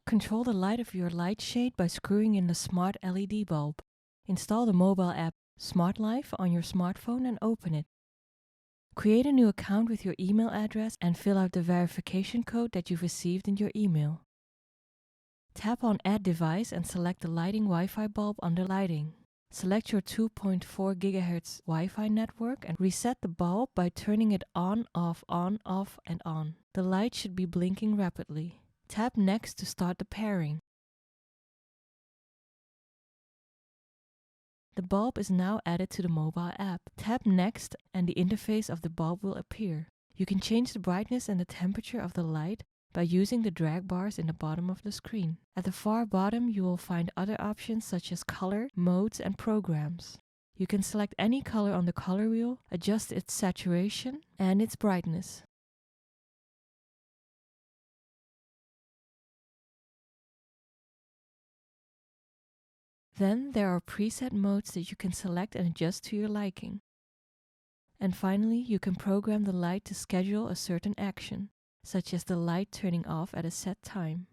Control the light of your light shade by screwing in the smart LED bulb. Install the mobile app Smart Life on your smartphone and open it. Create a new account with your email address and fill out the verification code that you've received in your email. Tap on Add Device and select the lighting Wi-Fi bulb under Lighting. Select your 2.4 GHz Wi-Fi network and reset the bulb by turning it on, off, and on. The light should be blinking rapidly. Tap Next to start the pairing. The bulb is now added to the mobile app. Tap Next and the interface of the bulb will appear. You can change the brightness and the temperature of the light by using the drag bars in the bottom of the screen. At the far bottom, you will find other options such as color, modes, and programs. You can select any color on the color wheel, adjust its saturation and its brightness. Then there are preset modes that you can select and adjust to your liking. And finally, you can program the light to schedule a certain action, such as the light turning off at a set time.